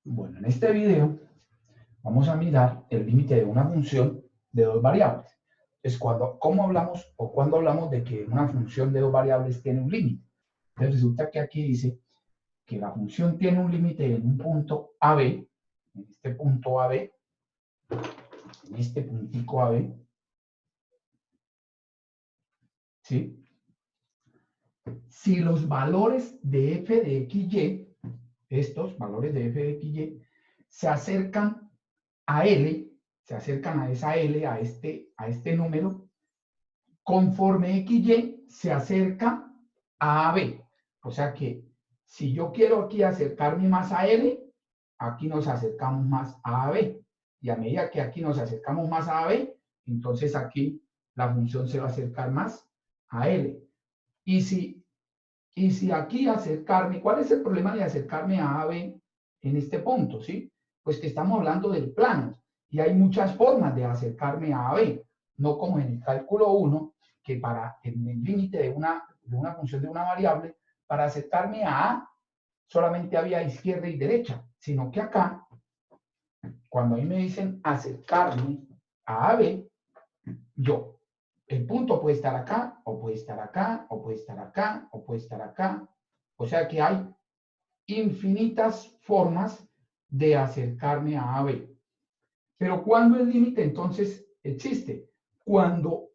Bueno, en este video vamos a mirar el límite de una función de dos variables. Es ¿cómo hablamos o cuando hablamos de que una función de dos variables tiene un límite? Entonces resulta que aquí dice que la función tiene un límite en un punto AB, en este punto AB, en este puntico AB, ¿sí? Si los valores de f de xy, estos valores de f de xy, se acercan a L, se acercan a esa L, a este número, conforme XY se acerca a AB. O sea que si yo quiero aquí acercarme más a L, aquí nos acercamos más a AB. Y a medida que aquí nos acercamos más a AB, entonces aquí la función se va a acercar más a L. Y si aquí acercarme, ¿cuál es el problema de acercarme a AB en este punto? ¿Sí? Pues que estamos hablando del plano y hay muchas formas de acercarme a AB, no como en el cálculo 1, que en el límite de una función de una variable, para acercarme a A solamente había izquierda y derecha, sino que acá, cuando a mí me dicen acercarme a AB, el punto puede estar acá, o puede estar acá, o puede estar acá, o puede estar acá. O sea que hay infinitas formas de acercarme a AB. Pero ¿cuándo el límite entonces existe? Cuando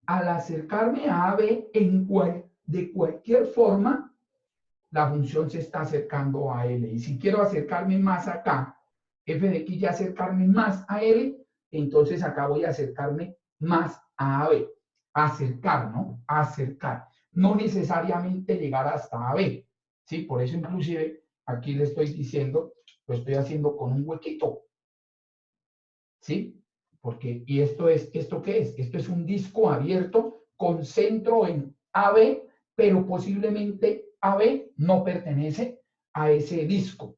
al acercarme a AB de cualquier forma, la función se está acercando a L. Y si quiero acercarme más acá, f de x ya acercarme más a L, entonces acá voy a acercarme más a AB. Acercar, ¿no? Acercar. No necesariamente llegar hasta AB. ¿Sí? Por eso inclusive aquí le estoy diciendo, lo estoy haciendo con un huequito. ¿Sí? Porque, ¿esto qué es? Esto es un disco abierto con centro en AB, pero posiblemente AB no pertenece a ese disco.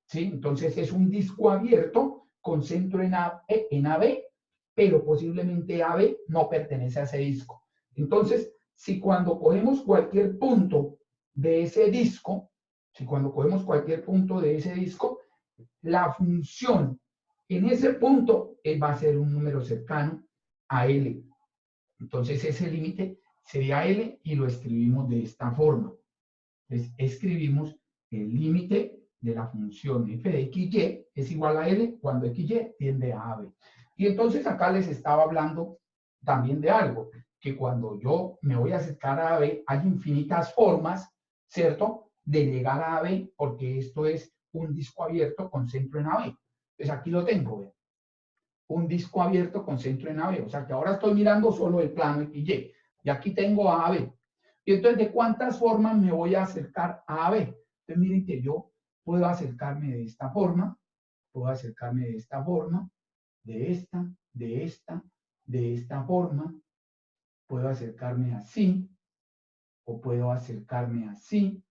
¿Sí? Entonces es un disco abierto con centro en AB, pero posiblemente AB no pertenece a ese disco. Entonces, si cuando cogemos cualquier punto de ese disco, la función en ese punto va a ser un número cercano a L. Entonces ese límite sería L y lo escribimos de esta forma. Entonces escribimos el límite de la función f de xy es igual a L cuando xy tiende a AB. Y entonces acá les estaba hablando también de algo, que cuando yo me voy a acercar a AB hay infinitas formas, ¿cierto?, de llegar a AB, porque esto es un disco abierto con centro en AB. Entonces aquí lo tengo, ¿ve? Un disco abierto con centro en AB. O sea que ahora estoy mirando solo el plano XY. Y aquí tengo a AB. Y entonces, ¿de cuántas formas me voy a acercar a AB? Entonces, miren que yo puedo acercarme de esta forma, puedo acercarme de esta forma, de esta forma, puedo acercarme así, o puedo acercarme así.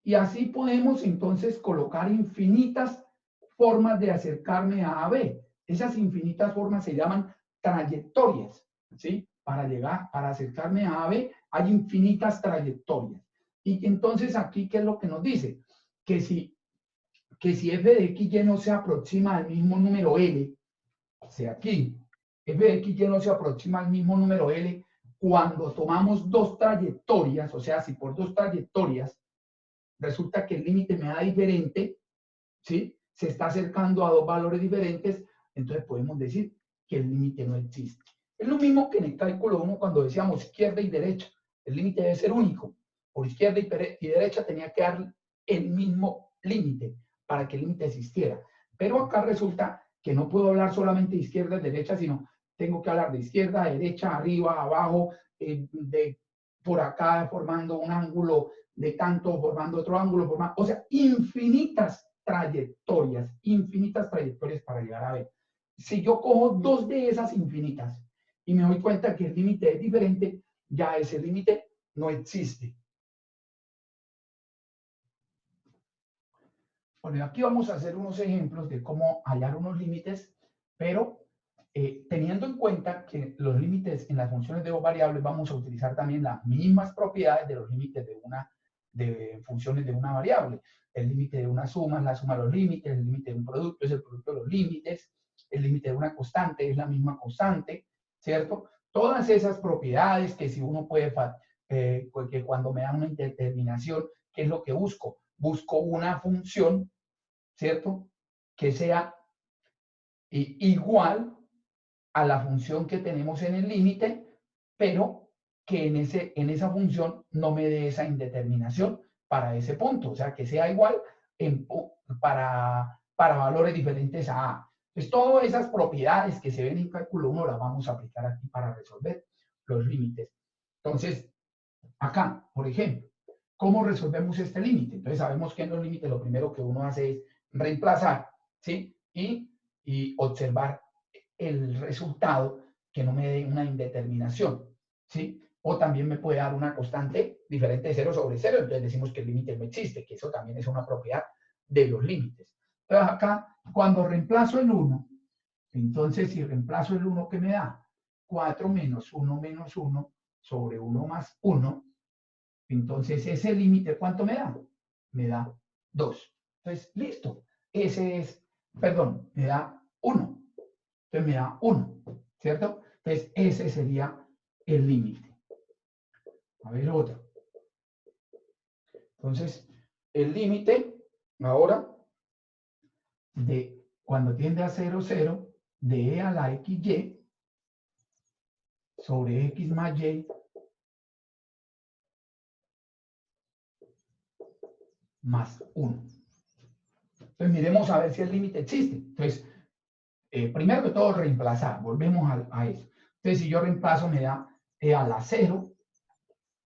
Y así podemos entonces colocar infinitas formas de acercarme a AB. Esas infinitas formas se llaman trayectorias, ¿sí? Para acercarme a AB hay infinitas trayectorias. Y entonces aquí, ¿qué es lo que nos dice? Que si f de xy no se aproxima al mismo número L, o sea, aquí, f de xy no se aproxima al mismo número L, cuando tomamos dos trayectorias, o sea, si por dos trayectorias resulta que el límite me da diferente, ¿sí? Se está acercando a dos valores diferentes, entonces podemos decir que el límite no existe. Es lo mismo que en el cálculo 1 cuando decíamos izquierda y derecha. El límite debe ser único. Por izquierda y derecha tenía que dar el mismo límite para que el límite existiera. Pero acá resulta que no puedo hablar solamente de izquierda y derecha, sino tengo que hablar de izquierda, derecha, arriba, abajo, de por acá formando un ángulo de tanto, formando otro ángulo, o sea, infinitas trayectorias para llegar a B. Si yo cojo dos de esas infinitas y me doy cuenta que el límite es diferente, ya ese límite no existe. Bueno, aquí vamos a hacer unos ejemplos de cómo hallar unos límites, pero teniendo en cuenta que los límites en las funciones de dos variables vamos a utilizar también las mismas propiedades de los límites de funciones de una variable. El límite de una suma es la suma de los límites, el límite de un producto es el producto de los límites, el límite de una constante es la misma constante, ¿cierto? Todas esas propiedades que si uno puede, que cuando me dan una indeterminación, ¿qué es lo que busco? Busco una función, ¿cierto? Que sea igual a la función que tenemos en el límite, pero que en esa función no me dé esa indeterminación para ese punto, o sea, que sea igual para valores diferentes a A. Entonces, todas esas propiedades que se ven en cálculo 1 las vamos a aplicar aquí para resolver los límites. Entonces, acá, por ejemplo, ¿cómo resolvemos este límite? Entonces, sabemos que en los límites lo primero que uno hace es reemplazar, ¿sí? Y observar el resultado que no me dé una indeterminación, ¿sí? O también me puede dar una constante diferente de 0 sobre 0, entonces decimos que el límite no existe, que eso también es una propiedad de los límites. Entonces acá, cuando reemplazo el 1, entonces si reemplazo el 1, ¿qué me da? 4 menos 1 sobre 1 más 1, entonces ese límite, ¿cuánto me da? Me da 2. Entonces, listo. Ese es, perdón, me da 1. Entonces me da 1, ¿cierto? Entonces ese sería el límite. A ver otro. Entonces, el límite ahora de cuando tiende a 0, 0, de e a la xy sobre x más y más 1. Entonces miremos a ver si el límite existe. Entonces, primero que todo reemplazar, volvemos a eso. Entonces si yo reemplazo me da e a la 0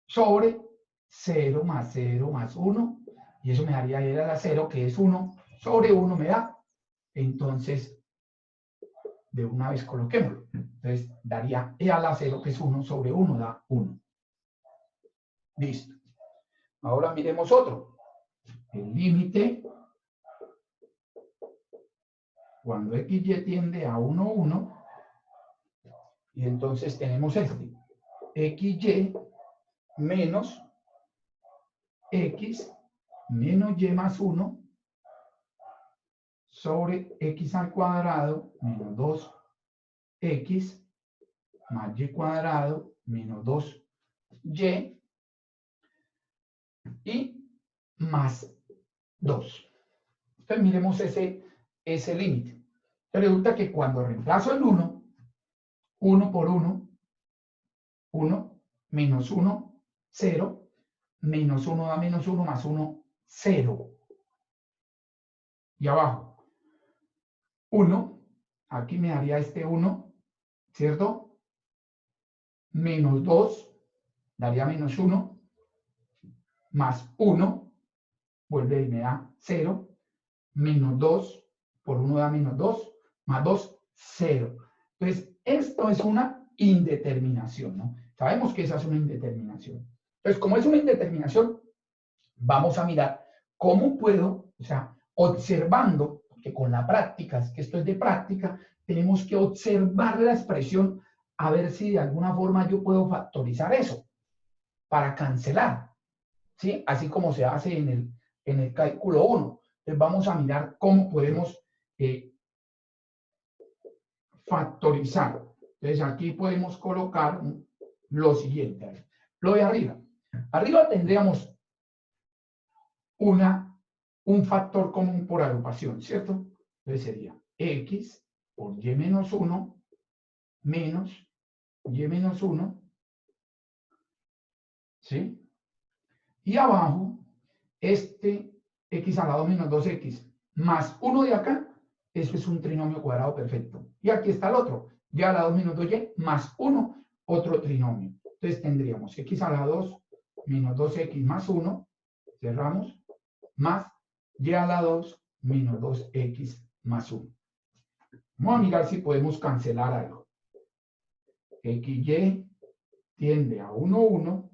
sobre 0 más 0 más 1, y eso me daría e a la 0, que es 1 sobre 1 me da. Entonces, de una vez coloquémoslo. Entonces, daría e a la 0, que es 1 sobre 1, da 1. Listo. Ahora miremos otro. El límite, cuando xy tiende a 1, 1, y entonces tenemos este. xy menos x menos y más 1 sobre x al cuadrado menos 2x más y cuadrado menos 2y y más 2. Entonces miremos ese límite. Resulta que cuando reemplazo el 1, 1 por 1, 1, menos 1, 0, menos 1 da menos 1, más 1, 0. Y abajo, 1, aquí me daría este 1, ¿cierto? Menos 2, daría menos 1, más 1, vuelve y me da 0, menos 2, por 1 da menos 2, más 2, 0. Entonces, esto es una indeterminación, ¿no? Sabemos que esa es una indeterminación. Entonces, como es una indeterminación, vamos a mirar cómo puedo, o sea, observando, porque con la práctica, es que esto es de práctica, tenemos que observar la expresión a ver si de alguna forma yo puedo factorizar eso para cancelar, ¿sí? Así como se hace en el cálculo 1. Entonces vamos a mirar cómo podemos factorizar. Entonces aquí podemos colocar lo siguiente. Lo de arriba. Arriba tendríamos un factor común por agrupación, ¿cierto? Entonces sería x por y menos 1 menos y menos 1, ¿sí? Y abajo, este x al lado menos 2x más 1 de acá, eso es un trinomio cuadrado perfecto. Y aquí está el otro, y al lado menos 2y más 1, otro trinomio. Entonces tendríamos x a la 2 menos 2x más 1, cerramos, más y a la 2 menos 2x más 1. Vamos a mirar si podemos cancelar algo. xy tiende a 1, 1,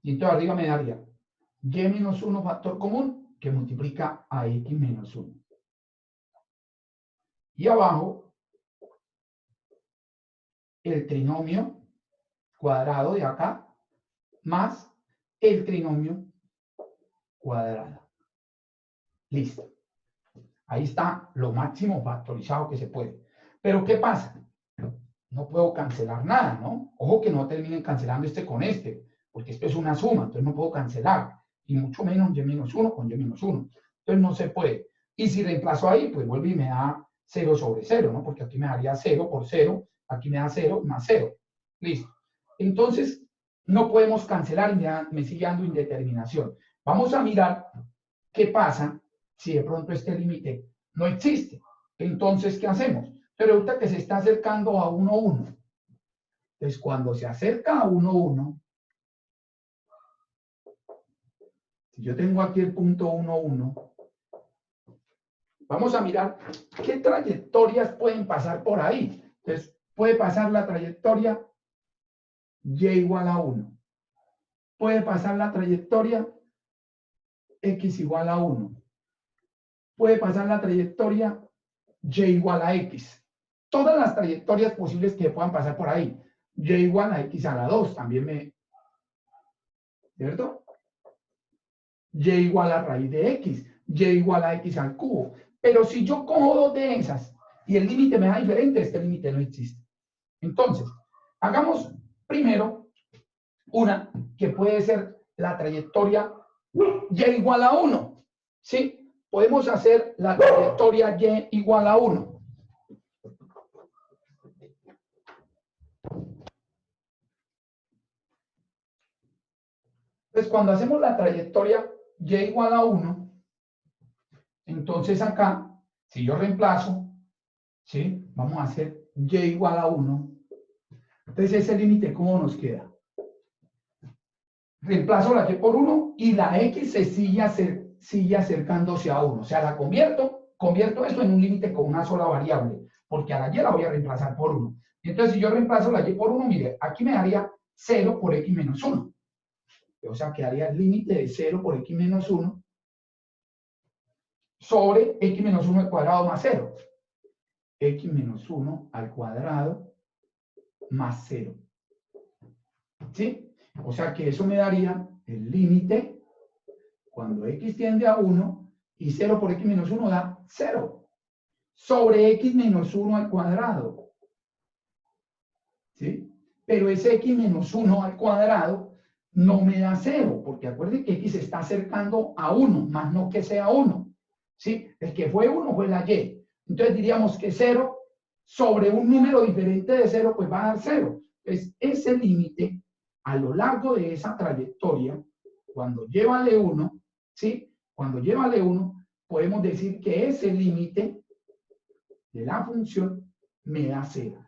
y entonces arriba me daría y menos 1 factor común que multiplica a x menos 1. Y abajo, el trinomio cuadrado de acá más el trinomio cuadrada. Listo. Ahí está lo máximo factorizado que se puede. Pero ¿qué pasa? No puedo cancelar nada, ¿no? Ojo que no terminen cancelando este con este, porque esto es una suma, entonces no puedo cancelar. Y mucho menos y-1 con y-1. Entonces no se puede. Y si reemplazo ahí, pues vuelve y me da 0 sobre 0, ¿no? Porque aquí me daría 0 por 0, aquí me da 0 más 0. Listo. Entonces, no podemos cancelar y me sigue dando indeterminación. Vamos a mirar qué pasa si de pronto este límite no existe. Entonces, ¿qué hacemos? Pero resulta que se está acercando a 1, 1. Entonces, cuando se acerca a 1, 1, si yo tengo aquí el punto 1, 1, vamos a mirar qué trayectorias pueden pasar por ahí. Entonces, puede pasar la trayectoria y igual a 1. Puede pasar la trayectoria x igual a 1. Puede pasar la trayectoria y igual a x. Todas las trayectorias posibles que puedan pasar por ahí. Y igual a x a la 2 también me... ¿Cierto? Y igual a raíz de x. Y igual a x al cubo. Pero si yo cojo dos de esas y el límite me da diferente, este límite no existe. Entonces, hagamos primero una que puede ser la trayectoria y igual a 1. ¿Sí? Podemos hacer la trayectoria y igual a 1. Entonces, cuando hacemos la trayectoria y igual a 1, entonces acá, si yo reemplazo, ¿sí? Vamos a hacer y igual a 1. Entonces, ese límite, ¿cómo nos queda? Reemplazo la y por 1 y la x se sigue acercándose a 1. O sea, convierto esto en un límite con una sola variable, porque a la y la voy a reemplazar por 1. Entonces, si yo reemplazo la y por 1, mire, aquí me daría 0 por x menos 1. O sea, quedaría el límite de 0 por x menos 1 sobre x menos 1 al cuadrado más 0. X menos 1 al cuadrado más 0. ¿Sí? O sea que eso me daría el límite cuando x tiende a 1 y 0 por x menos 1 da 0 sobre x menos 1 al cuadrado. ¿Sí? Pero ese x menos 1 al cuadrado no me da 0, porque acuérdense que x se está acercando a 1, más no que sea 1. ¿Sí? El que fue 1 fue la y. Entonces diríamos que 0 sobre un número diferente de 0, pues va a dar 0. Entonces, ese límite, a lo largo de esa trayectoria, cuando lleva al 1, ¿sí? Cuando lleva al 1, podemos decir que ese límite de la función me da 0.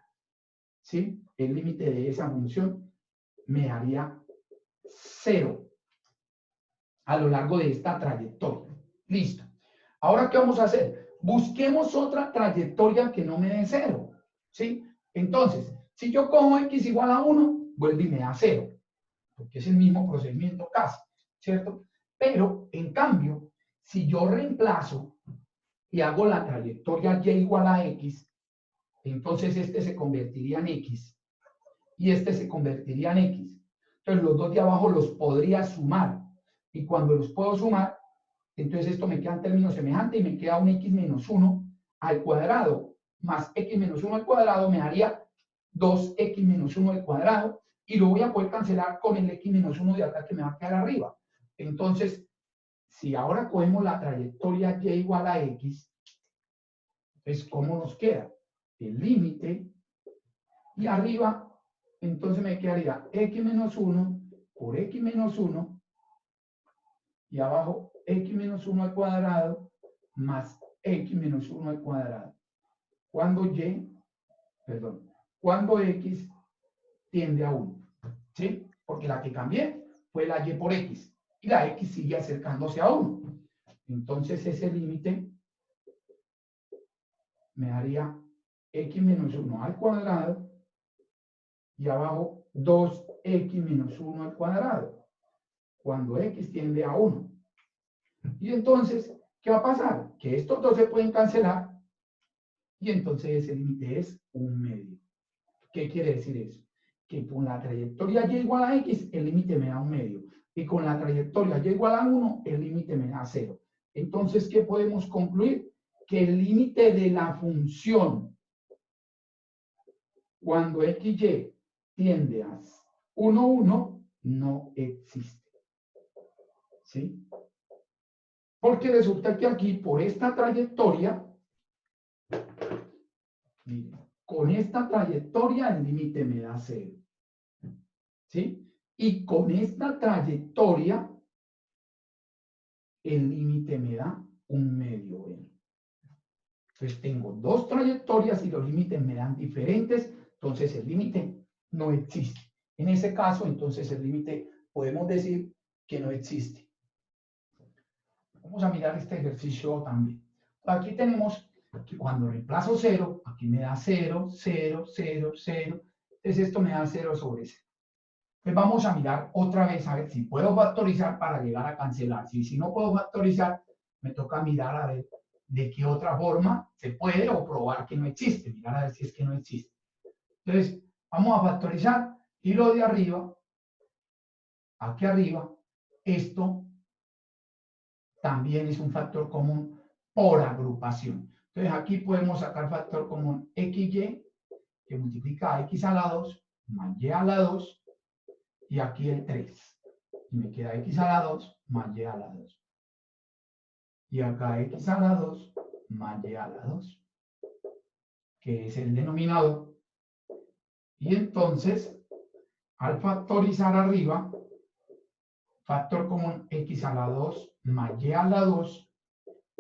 ¿Sí? El límite de esa función me daría 0 a lo largo de esta trayectoria. Listo. Ahora, ¿qué vamos a hacer? Busquemos otra trayectoria que no me dé 0. ¿Sí? Entonces, si yo cojo x igual a 1, vuelve y me da 0. Porque es el mismo procedimiento casi. ¿Cierto? Pero, en cambio, si yo reemplazo y hago la trayectoria y igual a x, entonces este se convertiría en x y este se convertiría en x. Entonces los dos de abajo los podría sumar. Y cuando los puedo sumar, entonces esto me queda en términos semejantes y me queda un x menos 1 al cuadrado más x menos 1 al cuadrado me daría 2x menos 1 al cuadrado y lo voy a poder cancelar con el x menos 1 de acá que me va a quedar arriba. Entonces, si ahora cogemos la trayectoria y igual a x, entonces, ¿cómo nos queda? El límite y arriba, entonces me quedaría x menos 1 por x menos 1 y abajo x menos 1 al cuadrado más x menos 1 al cuadrado. Cuando x tiende a 1. ¿Sí? Porque la que cambié fue la y por x. Y la x sigue acercándose a 1. Entonces ese límite me daría x menos 1 al cuadrado y abajo 2x menos 1 al cuadrado. Cuando x tiende a 1. Y entonces, ¿qué va a pasar? Que estos dos se pueden cancelar y entonces ese límite es 1/2. ¿Qué quiere decir eso? Que con la trayectoria y igual a x, el límite me da 1/2. y con la trayectoria y igual a 1, el límite me da 0. Entonces, ¿qué podemos concluir? Que el límite de la función cuando XY tiende a 1, 1, no existe. ¿Sí? Porque resulta que aquí, por esta trayectoria, miren, con esta trayectoria el límite me da 0. ¿Sí? Y con esta trayectoria el límite me da un medio n. Entonces tengo dos trayectorias y los límites me dan diferentes, entonces el límite no existe. En ese caso, entonces el límite podemos decir que no existe. Vamos a mirar este ejercicio también. Aquí tenemos que cuando reemplazo 0, aquí me da 0, 0, 0, 0. Entonces esto me da 0 sobre 0. Pues vamos a mirar otra vez a ver si puedo factorizar para llegar a cancelar. Si no puedo factorizar, me toca mirar a ver de qué otra forma se puede o probar que no existe. Mirar a ver si es que no existe. Entonces, vamos a factorizar y lo de arriba, aquí arriba, esto también es un factor común por agrupación. Entonces, aquí podemos sacar factor común XY, que multiplica a X a la 2 más Y a la 2, y aquí el 3. Y me queda X a la 2 más Y a la 2. Y acá X a la 2 más Y a la 2, que es el denominador. Y entonces, al factorizar arriba, factor común X a la 2 más Y a la 2,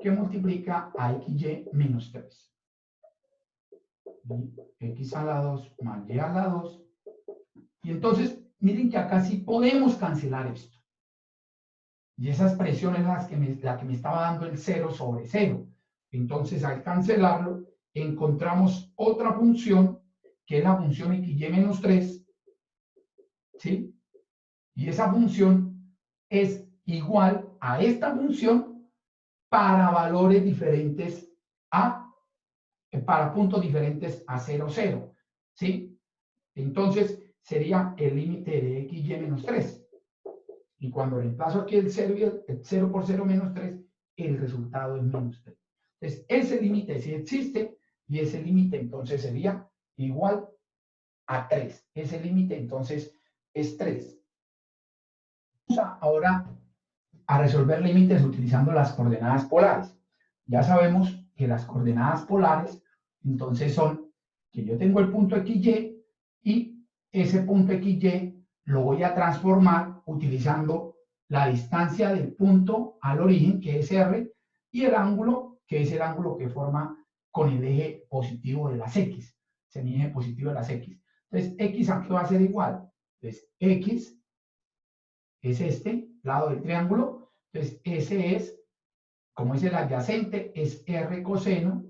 que multiplica a XY menos 3. Y X a la 2 más Y a la 2. Y entonces, miren que acá sí podemos cancelar esto. Y esa expresión es la que me estaba dando el 0 sobre 0. Entonces, al cancelarlo, encontramos otra función, que es la función XY menos 3, ¿sí? Y esa función es igual a esta función para valores diferentes para puntos diferentes a 0, 0, ¿sí? Entonces, sería el límite de XY menos 3. Y cuando reemplazo aquí el 0, el 0 por 0 menos 3, el resultado es menos 3. Entonces, ese límite sí existe y ese límite entonces sería igual a 3. Ese límite entonces es 3. Vamos ahora a resolver límites utilizando las coordenadas polares. Ya sabemos que las coordenadas polares entonces son que yo tengo el punto XY y ese punto XY lo voy a transformar utilizando la distancia del punto al origen, que es R, y el ángulo, que es el ángulo que forma con el eje positivo de las X, el eje positivo de las X. Entonces, X aquí va a ser igual. Entonces, X es este lado del triángulo. Entonces, ese es, como es el adyacente, es R coseno.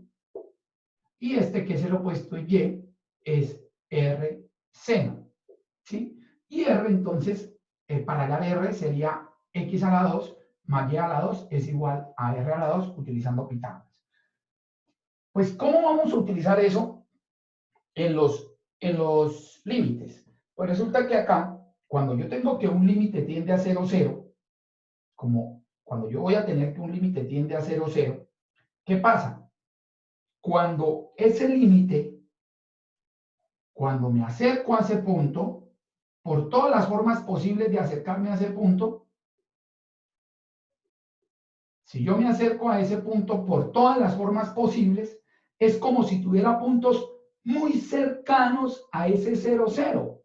Y este, que es el opuesto Y, es R seno. ¿Sí? Y R, entonces, para hallar R sería X a la 2 más Y a la 2 es igual a R a la 2 utilizando Pitágoras. Pues, ¿cómo vamos a utilizar eso en los límites? Pues resulta que acá, cuando yo tengo que un límite tiende a 0, 0, como cuando yo voy a tener que un límite tiende a 0, 0, ¿qué pasa? Cuando ese límite, cuando me acerco a ese punto, por todas las formas posibles de acercarme a ese punto, si yo me acerco a ese punto por todas las formas posibles, es como si tuviera puntos muy cercanos a ese 0, 0,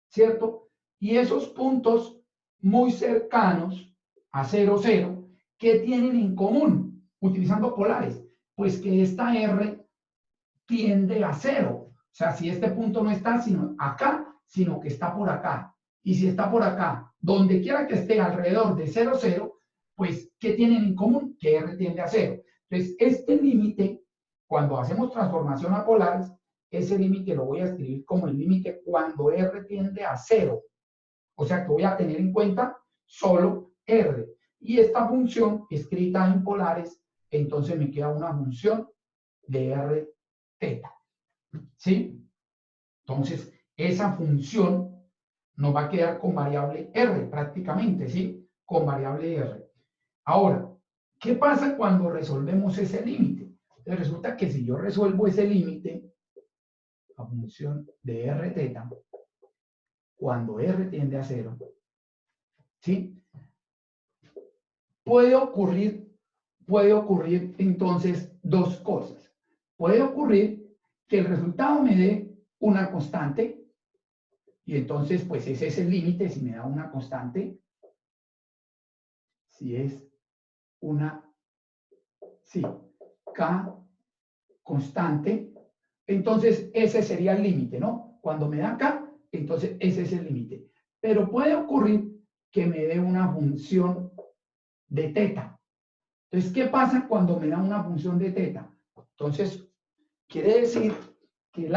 ¿cierto? Y esos puntos muy cercanos a 0, 0, ¿qué tienen en común utilizando polares? Pues que esta R tiende a 0. O sea, si este punto no está sino acá, sino que está por acá. Y si está por acá, donde quiera que esté alrededor de 0, 0, pues, ¿qué tienen en común? Que R tiende a 0. Entonces, este límite, cuando hacemos transformación a polares, ese límite lo voy a escribir como el límite cuando R tiende a 0. O sea, que voy a tener en cuenta solo R. Y esta función escrita en polares, entonces me queda una función de R teta. ¿Sí? Entonces, esa función nos va a quedar con variable R prácticamente, ¿sí? Con variable R. Ahora, ¿qué pasa cuando resolvemos ese límite? Entonces resulta que si yo resuelvo ese límite, la función de R teta, cuando R tiende a 0, ¿sí? Puede ocurrir entonces dos cosas. Puede ocurrir que el resultado me dé una constante, y entonces pues ese es el límite si me da una constante, si es una, sí, K constante, entonces ese sería el límite, ¿no? Cuando me da K, entonces ese es el límite. Pero puede ocurrir que me dé una función de teta. Entonces, ¿qué pasa cuando me da una función de teta? Entonces, quiere decir que,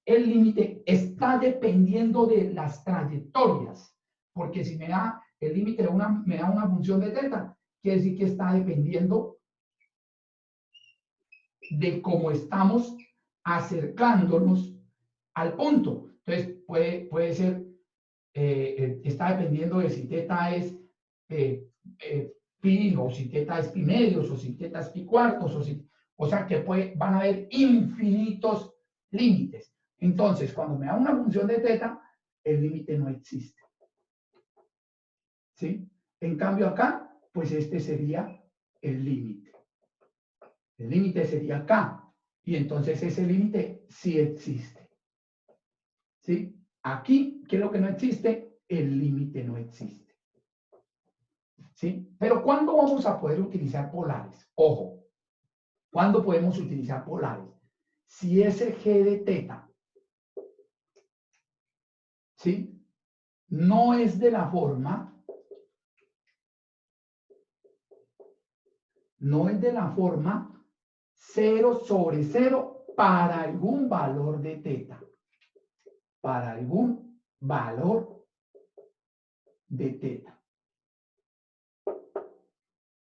el límite está dependiendo de las trayectorias, porque si me da el límite me da una función de teta, quiere decir que está dependiendo de cómo estamos acercándonos al punto. Entonces, puede ser, está dependiendo de si teta es pi, o si teta es pi medios, o si teta es pi cuartos, o sea que van a haber infinitos límites. Entonces, cuando me da una función de teta, el límite no existe. ¿Sí? En cambio acá, pues este sería el límite. El límite sería K. Y entonces ese límite sí existe. ¿Sí? Aquí, ¿qué es lo que no existe? El límite no existe. ¿Sí? Pero ¿cuándo vamos a poder utilizar polares? Ojo, ¿cuándo podemos utilizar polares? Si ese G de teta, ¿sí? No es de la forma, no es de la forma 0 sobre 0 para algún valor de teta. Para algún valor de teta.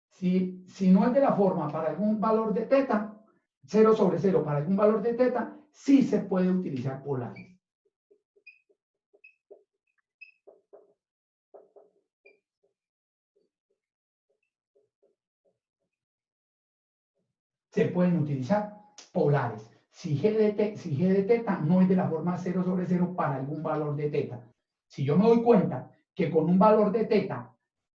Si no es de la forma para algún valor de teta, 0 sobre 0 para algún valor de teta, sí se puede utilizar polares. Se pueden utilizar polares. Si G de teta no es de la forma 0 sobre 0 para algún valor de teta. Si yo me doy cuenta que con un valor de teta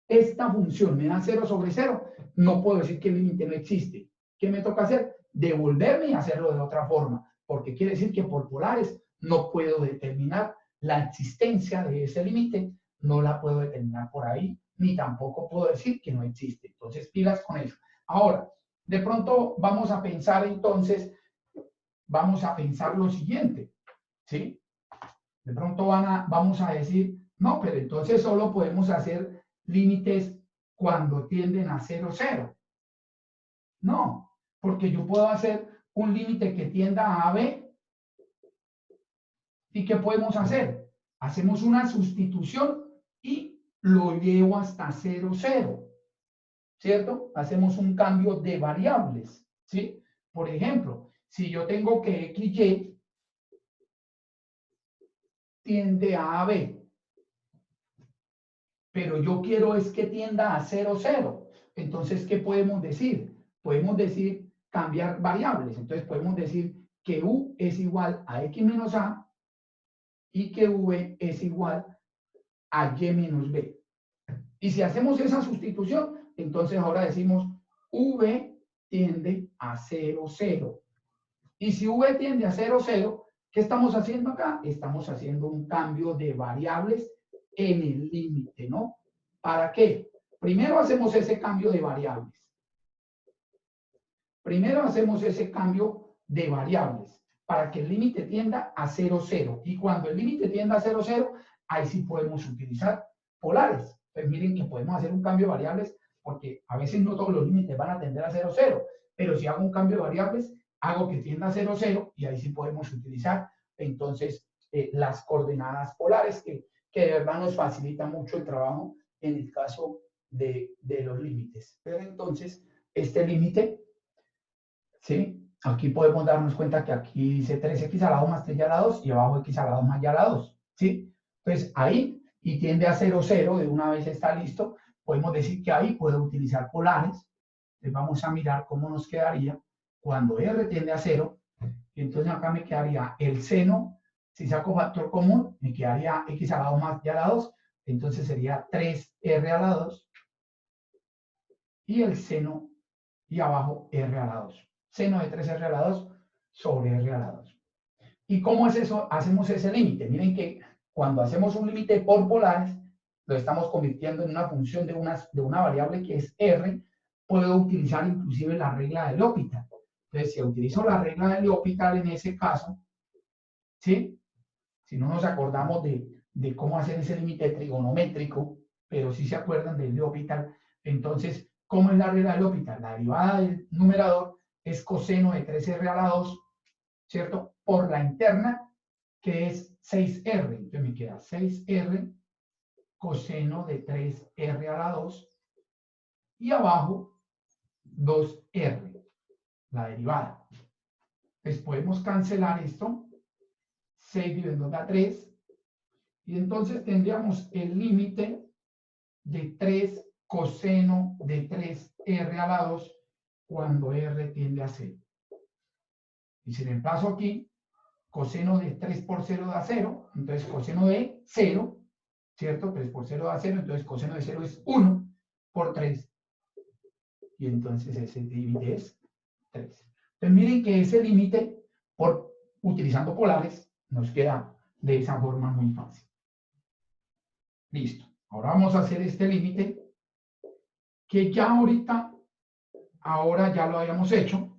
esta función me da 0 sobre 0, no puedo decir que el límite no existe. ¿Qué me toca hacer? Devolverme y hacerlo de otra forma, porque quiere decir que por polares no puedo determinar la existencia de ese límite, no la puedo determinar por ahí, ni tampoco puedo decir que no existe. Entonces, pilas con eso. Ahora, de pronto vamos a pensar entonces, vamos a pensar lo siguiente, ¿sí? De pronto vamos a decir, no, pero entonces solo podemos hacer límites cuando tienden a 0, 0. No, porque yo puedo hacer un límite que tienda a B. ¿Y qué podemos hacer? Hacemos una sustitución y lo llevo hasta 0, 0. ¿Cierto? Hacemos un cambio de variables, ¿sí? Por ejemplo, si yo tengo que XY tiende a AB, pero yo quiero es que tienda a 0, 0. Entonces, ¿qué podemos decir? Podemos decir cambiar variables. Entonces, podemos decir que U es igual a X menos A y que V es igual a Y menos B. Y si hacemos esa sustitución, entonces ahora decimos V tiende a 0, 0. Y si V tiende a 0, 0, ¿qué estamos haciendo acá? Estamos haciendo un cambio de variables en el límite, ¿no? ¿Para qué? Primero hacemos ese cambio de variables. Primero hacemos ese cambio de variables para que el límite tienda a 0, 0. Y cuando el límite tienda a 0, 0, ahí sí podemos utilizar polares. Pues miren que podemos hacer un cambio de variables porque a veces no todos los límites van a tender a 0, 0. Pero si hago un cambio de variables, hago que tienda a 0, 0 y ahí sí podemos utilizar entonces las coordenadas polares que de verdad nos facilita mucho el trabajo en el caso de los límites. Pero entonces, este límite, ¿sí? Aquí podemos darnos cuenta que aquí dice 3x a la 2 más 3y a la 2 y abajo x a la 2 más y a la 2, ¿sí? Entonces ahí, y tiende a 0, 0, de una vez está listo, podemos decir que ahí puedo utilizar polares. Entonces vamos a mirar cómo nos quedaría cuando R tiende a 0. Y entonces acá me quedaría el seno, si saco factor común, me quedaría x a la 2 más y a la 2, entonces sería 3R a la 2, y el seno, y abajo R a la 2. Seno de 3R a la 2 sobre R a la 2. ¿Y cómo es eso? Hacemos ese límite. Miren que cuando hacemos un límite por polares, lo estamos convirtiendo en una función de una variable que es R. Puedo utilizar inclusive la regla de L'Hopital. Entonces, si utilizo la regla de L'Hopital en ese caso, ¿sí? Si no nos acordamos de cómo hacer ese límite trigonométrico, pero sí se acuerdan del L'Hopital, entonces, ¿cómo es la regla de L'Hopital? La derivada del numerador es coseno de 3R a la 2, ¿cierto? Por la interna, que es 6R. Entonces me queda 6R coseno de 3R a la 2, y abajo 2R, la derivada. Entonces podemos cancelar esto. 6 dividido en 2 da 3. Y entonces tendríamos el límite de 3 coseno de 3R a la 2 cuando R tiende a 0. Y si reemplazo aquí, coseno de 3 por 0 da 0, entonces coseno de 0, ¿cierto? 3 por 0 da 0, entonces coseno de 0 es 1 por 3. Y entonces ese límite es 3. Entonces miren que ese límite, utilizando polares, nos queda de esa forma muy fácil. Listo. Ahora vamos a hacer este límite que ya ahora ya lo habíamos hecho.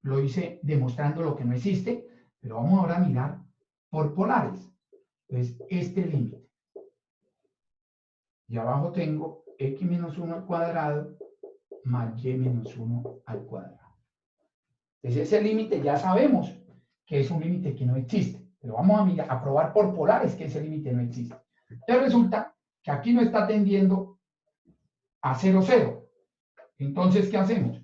Lo hice demostrando lo que no existe, pero vamos ahora a mirar por polares. Entonces, este límite. Y abajo tengo x menos 1 al cuadrado más y menos 1 al cuadrado. Entonces, ese límite ya sabemos que es un límite que no existe. Pero vamos a probar por polares que ese límite no existe. Entonces resulta que aquí no está tendiendo a 0, 0. Entonces, ¿qué hacemos?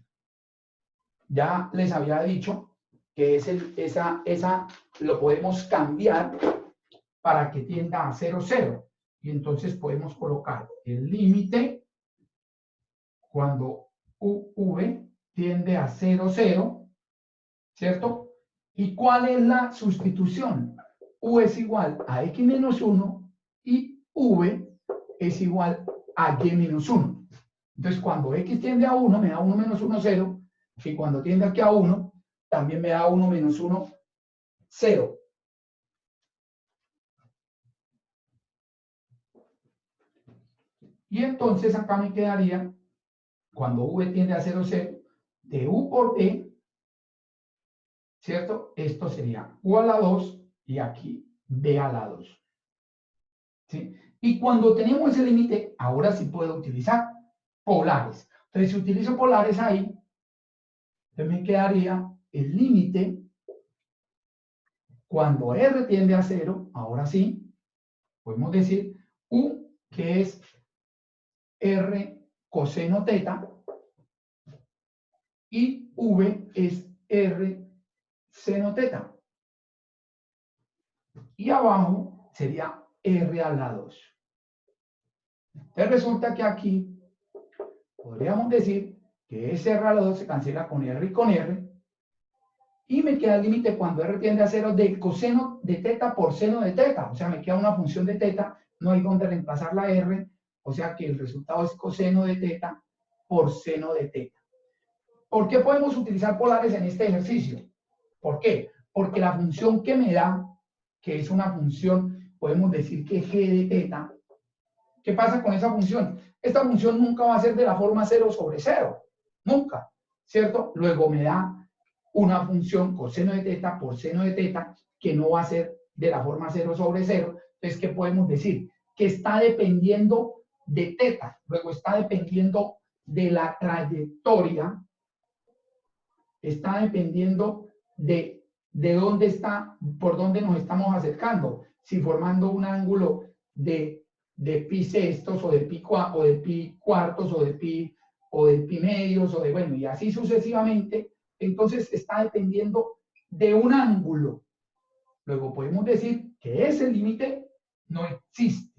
Ya les había dicho que esa lo podemos cambiar para que tienda a 0, 0. Y entonces podemos colocar el límite cuando v tiende a 0, 0, ¿cierto? ¿Y cuál es la sustitución? U es igual a x menos 1 y v es igual a y menos 1. Entonces, cuando x tiende a 1, me da 1 menos 1, 0. Y cuando tiende aquí a 1, también me da 1 menos 1, 0. Y entonces acá me quedaría, cuando v tiende a 0, 0, de u por b, ¿cierto? Esto sería u a la 2 y aquí b a la 2. ¿Sí? Y cuando tenemos ese límite, ahora sí puedo utilizar polares. Entonces, si utilizo polares ahí, entonces me quedaría el límite cuando r tiende a 0, ahora sí, podemos decir u, que es r coseno teta, y v es r seno teta. Y abajo sería r a la 2. Entonces resulta que aquí podríamos decir que ese r a la 2 se cancela con r y con r, y me queda el límite cuando r tiende a 0 del coseno de teta por seno de teta. O sea, me queda una función de teta, no hay donde reemplazar la r, o sea que el resultado es coseno de teta por seno de teta. ¿Por qué podemos utilizar polares en este ejercicio? ¿Por qué? Porque la función que me da, que es una función, podemos decir que g de teta, ¿qué pasa con esa función? Esta función nunca va a ser de la forma 0 sobre 0, nunca, ¿cierto? Luego me da una función coseno de teta por seno de teta que no va a ser de la forma 0 sobre 0. Entonces, ¿qué podemos decir? Que está dependiendo de teta, luego está dependiendo de la trayectoria, está dependiendo de dónde está, por dónde nos estamos acercando, si formando un ángulo de pi sextos o de pi cuartos o de pi medios o de, bueno, y así sucesivamente. Entonces está dependiendo de un ángulo. Luego podemos decir que ese límite no existe,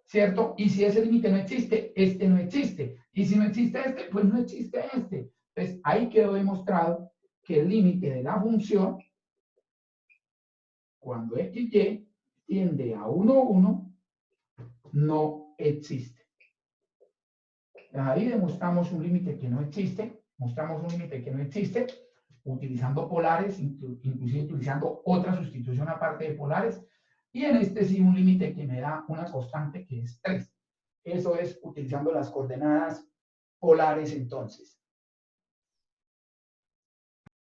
¿cierto? Y si ese límite no existe, este no existe. Y si no existe este, pues no existe este. Entonces, ahí quedó demostrado que el límite de la función, cuando xy tiende a 1, 1, no existe. Ahí demostramos un límite que no existe, utilizando polares, inclusive utilizando otra sustitución aparte de polares, y en este sí un límite que me da una constante que es 3. Eso es utilizando las coordenadas polares entonces.